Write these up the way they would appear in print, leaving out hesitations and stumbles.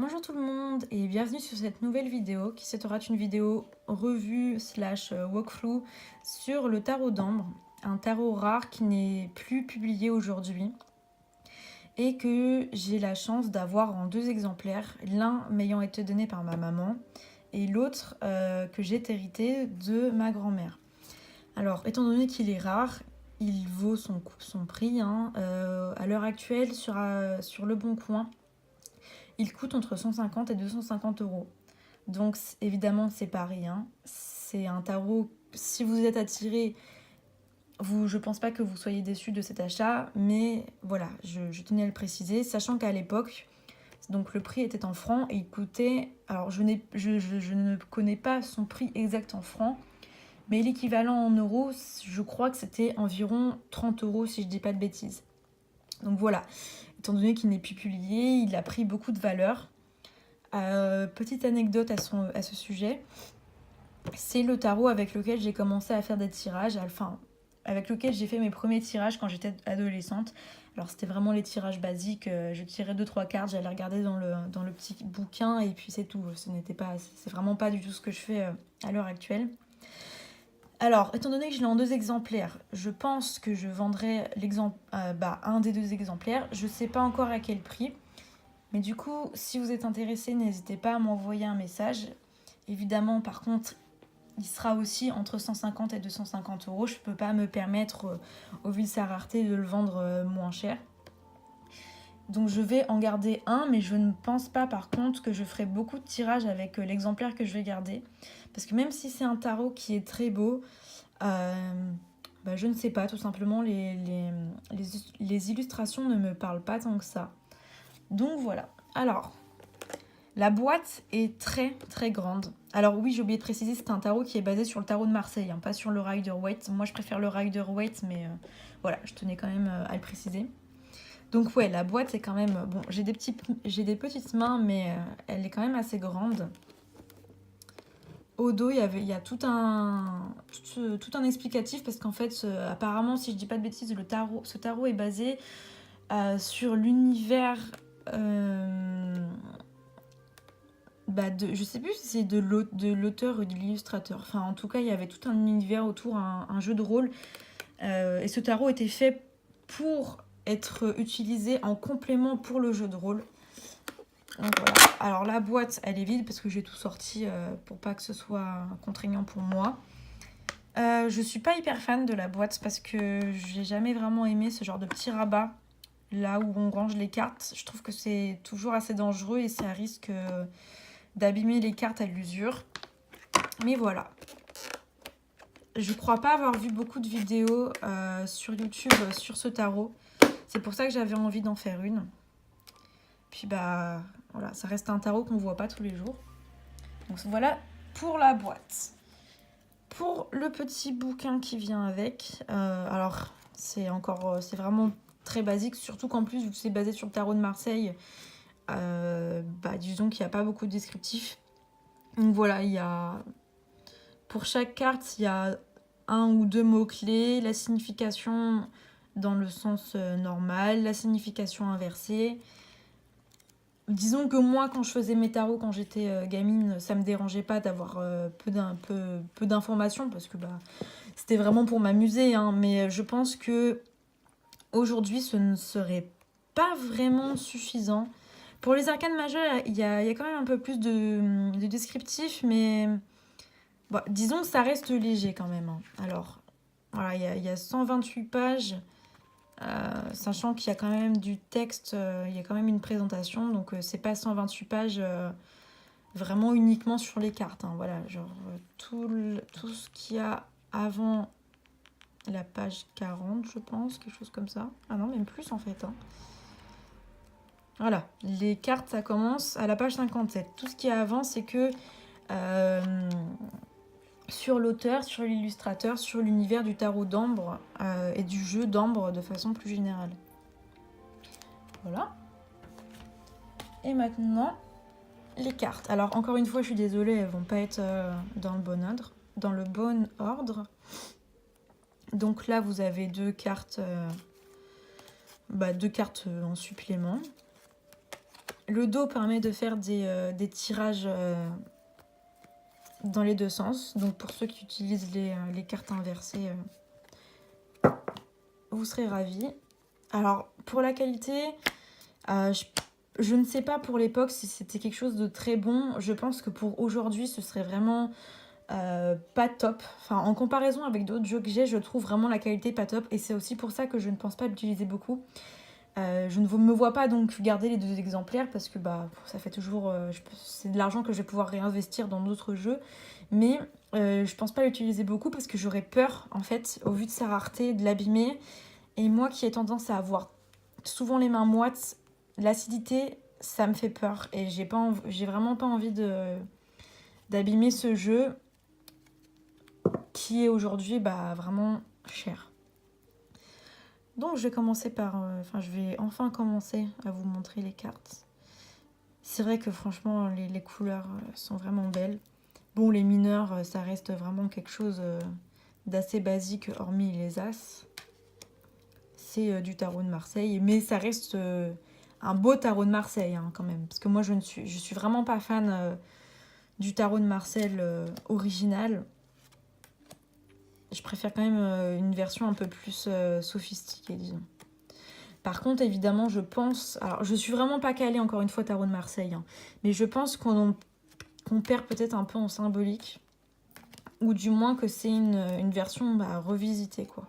Bonjour tout le monde et bienvenue sur cette nouvelle vidéo qui sera une vidéo revue slash walkthrough sur le tarot d'ambre, un tarot rare qui n'est plus publié aujourd'hui et que j'ai la chance d'avoir en 2 exemplaires, l'un m'ayant été donné par ma maman et l'autre que j'ai hérité de ma grand-mère. Alors étant donné qu'il est rare, il vaut son prix à l'heure actuelle sur Le Bon Coin. Il coûte entre 150 et 250 euros. Donc évidemment, c'est pas rien. C'est un tarot, si vous êtes attiré, je pense pas que vous soyez déçus de cet achat, mais voilà, je tenais à le préciser, sachant qu'à l'époque, donc le prix était en francs et il coûtait, alors je ne connais pas son prix exact en francs, mais l'équivalent en euros, je crois que c'était environ 30 euros si je dis pas de bêtises. Donc voilà, étant donné qu'il n'est plus publié, il a pris beaucoup de valeur. Petite anecdote à ce sujet, c'est le tarot avec lequel j'ai commencé à faire des tirages, enfin avec lequel j'ai fait mes premiers tirages quand j'étais adolescente. Alors c'était vraiment les tirages basiques, je tirais 2-3 cartes, j'allais regarder dans le petit bouquin et puis c'est tout. C'est vraiment pas du tout ce que je fais à l'heure actuelle. Alors, étant donné que je l'ai en 2 exemplaires, je pense que je vendrai un des 2 exemplaires. Je sais pas encore à quel prix. Mais du coup, si vous êtes intéressé, n'hésitez pas à m'envoyer un message. Évidemment, par contre, il sera aussi entre 150 et 250 euros. Je ne peux pas me permettre, au vu de sa rareté, de le vendre moins cher. Donc je vais en garder un, mais je ne pense pas par contre que je ferai beaucoup de tirages avec l'exemplaire que je vais garder. Parce que même si c'est un tarot qui est très beau, je ne sais pas, tout simplement, les illustrations ne me parlent pas tant que ça. Donc voilà. Alors, la boîte est très très grande. Alors oui, j'ai oublié de préciser, c'est un tarot qui est basé sur le tarot de Marseille, pas sur le Rider-Waite. Moi, je préfère le Rider-Waite, mais voilà, je tenais quand même à le préciser. Donc ouais, la boîte est quand même... Bon, j'ai des petites mains, mais elle est quand même assez grande. Au dos, il y a tout un explicatif, parce qu'en fait, apparemment, si je dis pas de bêtises, ce tarot est basé sur l'univers... je sais plus si c'est de l'auteur ou de l'illustrateur. Enfin, en tout cas, il y avait tout un univers autour, un jeu de rôle. Et ce tarot était fait pour être utilisé en complément pour le jeu de rôle. Donc voilà. Alors la boîte, elle est vide parce que j'ai tout sorti pour pas que ce soit contraignant pour moi. Je suis pas hyper fan de la boîte parce que j'ai jamais vraiment aimé ce genre de petit rabat là où on range les cartes. Je trouve que c'est toujours assez dangereux et ça risque d'abîmer les cartes à l'usure. Mais voilà. Je crois pas avoir vu beaucoup de vidéos sur YouTube sur ce tarot. C'est pour ça que j'avais envie d'en faire une. Puis voilà, ça reste un tarot qu'on voit pas tous les jours. Donc voilà pour la boîte. Pour le petit bouquin qui vient avec, alors c'est vraiment très basique, surtout qu'en plus vu que c'est basé sur le tarot de Marseille, disons qu'il n'y a pas beaucoup de descriptifs. Donc voilà, pour chaque carte, il y a 1 ou 2 mots-clés, la signification dans le sens normal, la signification inversée. Disons que moi, quand je faisais mes tarots, quand j'étais gamine, ça me dérangeait pas d'avoir peu d'informations, parce que c'était vraiment pour m'amuser. Mais je pense que aujourd'hui, ce ne serait pas vraiment suffisant. Pour les arcanes majeures, il y a quand même un peu plus de descriptifs, mais... disons que ça reste léger quand même. Alors, voilà, il y a 128 pages, sachant qu'il y a quand même du texte, il y a quand même une présentation, donc c'est pas 128 pages vraiment uniquement sur les cartes. Voilà, genre tout ce qu'il y a avant la page 40, je pense, quelque chose comme ça. Ah non, même plus en fait. Voilà, les cartes, ça commence à la page 57. Tout ce qu'il y a avant, c'est que... sur l'auteur, sur l'illustrateur, sur l'univers du tarot d'ambre et du jeu d'ambre de façon plus générale. Voilà. Et maintenant, les cartes. Alors encore une fois, je suis désolée, elles vont pas être dans le bon ordre. Donc là, vous avez 2 cartes, 2 cartes en supplément. Le dos permet de faire des tirages dans les deux sens. Donc pour ceux qui utilisent les cartes inversées, vous serez ravis. Alors pour la qualité, je ne sais pas pour l'époque si c'était quelque chose de très bon. Je pense que pour aujourd'hui, ce serait vraiment pas top. Enfin, en comparaison avec d'autres jeux que j'ai, je trouve vraiment la qualité pas top. Et c'est aussi pour ça que je ne pense pas l'utiliser beaucoup. Je ne me vois pas donc garder les 2 exemplaires parce que bah, ça fait toujours... c'est de l'argent que je vais pouvoir réinvestir dans d'autres jeux. Mais je pense pas l'utiliser beaucoup parce que j'aurais peur, en fait, au vu de sa rareté, de l'abîmer. Et moi qui ai tendance à avoir souvent les mains moites, l'acidité, ça me fait peur. Et j'ai vraiment pas envie d'abîmer ce jeu qui est aujourd'hui bah, vraiment cher. Donc je vais commencer par... je vais enfin commencer à vous montrer les cartes. C'est vrai que franchement, les couleurs sont vraiment belles. Bon, les mineurs, ça reste vraiment quelque chose d'assez basique, hormis les As. C'est du tarot de Marseille, mais ça reste un beau tarot de Marseille hein, quand même. Parce que moi, je suis vraiment pas fan du tarot de Marseille original. Je préfère quand même une version un peu plus sophistiquée, disons. Par contre, évidemment, je pense... Alors, je suis vraiment pas calée, encore une fois, tarot de Marseille. Hein, mais je pense qu'on perd peut-être un peu en symbolique. Ou du moins que c'est une version bah, revisitée, quoi.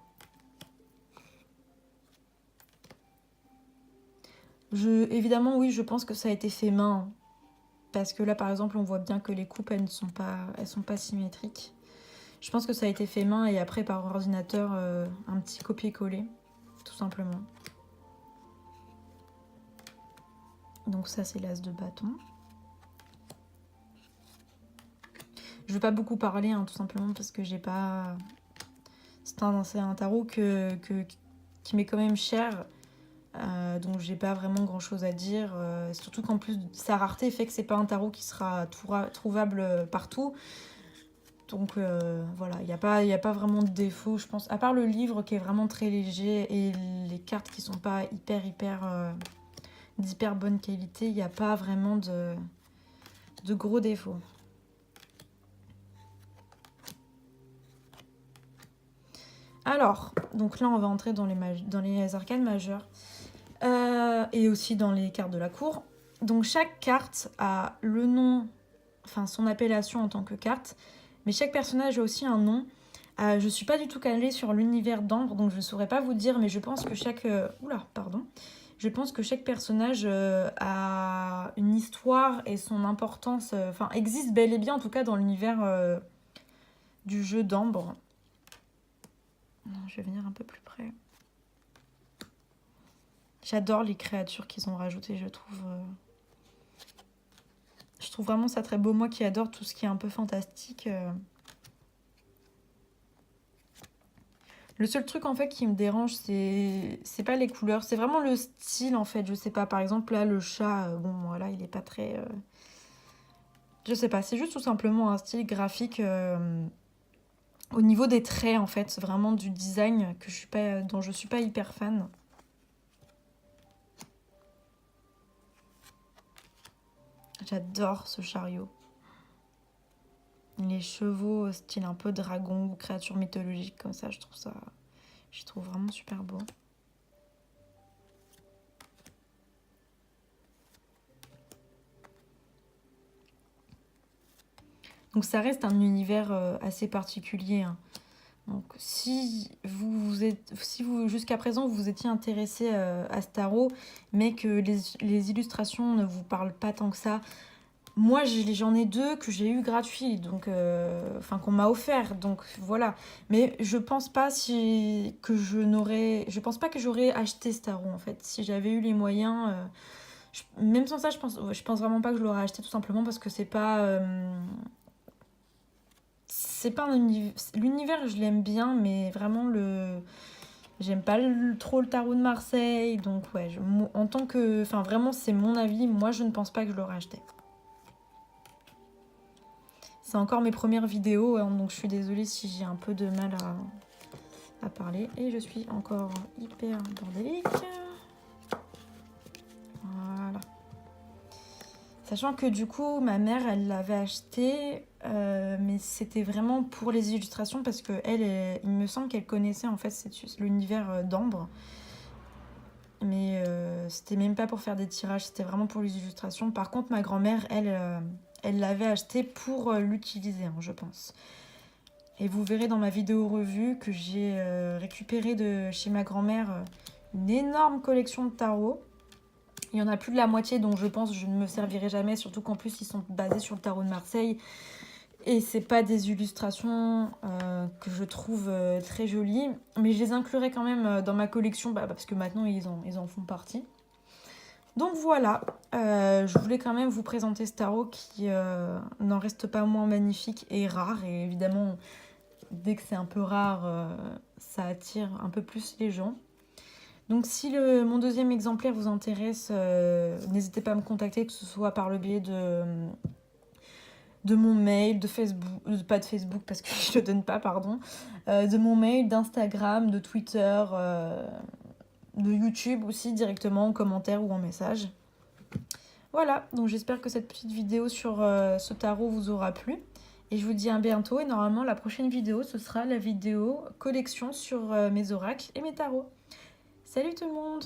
Évidemment, oui, je pense que ça a été fait main. Hein, parce que là, par exemple, on voit bien que les coupes, elles sont pas symétriques. Je pense que ça a été fait main et après par ordinateur, un petit copier-coller, tout simplement. Donc ça, c'est l'as de bâton. Je ne vais pas beaucoup parler, hein, tout simplement parce que j'ai pas... C'est un tarot qui m'est quand même cher. Donc j'ai pas vraiment grand chose à dire. Surtout qu'en plus, sa rareté fait que c'est pas un tarot qui sera trouvable partout. Donc voilà, il n'y a pas vraiment de défaut, je pense. À part le livre qui est vraiment très léger et les cartes qui sont pas d'hyper bonne qualité, il n'y a pas vraiment de gros défauts. Alors, donc là on va entrer dans les arcanes majeures et aussi dans les cartes de la cour. Donc chaque carte a le nom, enfin son appellation en tant que carte, mais chaque personnage a aussi un nom. Je suis pas du tout calée sur l'univers d'Ambre, donc je ne saurais pas vous dire, mais je pense que je pense que chaque personnage a une histoire et son importance, existe bel et bien en tout cas dans l'univers du jeu d'Ambre. Je vais venir un peu plus près. J'adore les créatures qu'ils ont rajoutées, je trouve. Je trouve vraiment ça très beau. Moi qui adore tout ce qui est un peu fantastique. Le seul truc en fait qui me dérange, c'est pas les couleurs, c'est vraiment le style en fait. Je sais pas, par exemple là le chat, bon voilà, il est pas très... Je sais pas, c'est juste tout simplement un style graphique au niveau des traits en fait, c'est vraiment du design dont je suis pas hyper fan. J'adore ce chariot. Les chevaux, style un peu dragon ou créature mythologique comme ça, je trouve vraiment super beau. Donc ça reste un univers assez particulier. Hein. Donc si jusqu'à présent vous étiez intéressé à ce tarot, mais que les illustrations ne vous parlent pas tant que ça, moi j'en ai 2 que j'ai eu gratuits, donc qu'on m'a offert, donc voilà. Mais je pense pas je pense pas que j'aurais acheté ce tarot en fait. Si j'avais eu les moyens, même sans ça, je pense vraiment pas que je l'aurais acheté tout simplement parce que c'est pas un univers... L'univers, je l'aime bien, mais vraiment, j'aime pas trop le tarot de Marseille. Donc, ouais, en tant que... Enfin, vraiment, c'est mon avis. Moi, je ne pense pas que je l'aurais acheté. C'est encore mes premières vidéos, hein, donc je suis désolée si j'ai un peu de mal à parler. Et je suis encore hyper bordélique. Voilà. Sachant que du coup, ma mère, elle l'avait acheté, mais c'était vraiment pour les illustrations parce que il me semble qu'elle connaissait en fait l'univers d'Ambre. Mais c'était même pas pour faire des tirages, c'était vraiment pour les illustrations. Par contre, ma grand-mère, elle l'avait acheté pour l'utiliser, hein, je pense. Et vous verrez dans ma vidéo revue que j'ai récupéré de chez ma grand-mère une énorme collection de tarots. Il y en a plus de la moitié, donc je pense que je ne me servirai jamais, surtout qu'en plus ils sont basés sur le tarot de Marseille. Et c'est pas des illustrations que je trouve très jolies, mais je les inclurai quand même dans ma collection parce que maintenant ils en font partie. Donc voilà, je voulais quand même vous présenter ce tarot qui n'en reste pas moins magnifique et rare. Et évidemment, dès que c'est un peu rare, ça attire un peu plus les gens. Donc si mon deuxième exemplaire vous intéresse, n'hésitez pas à me contacter, que ce soit par le biais de mon mail, de Facebook, pas de Facebook parce que je ne le donne pas, pardon, de mon mail, d'Instagram, de Twitter, de YouTube aussi, directement en commentaire ou en message. Voilà, donc j'espère que cette petite vidéo sur ce tarot vous aura plu. Et je vous dis à bientôt. Et normalement, la prochaine vidéo, ce sera la vidéo collection sur mes oracles et mes tarots. Salut tout le monde!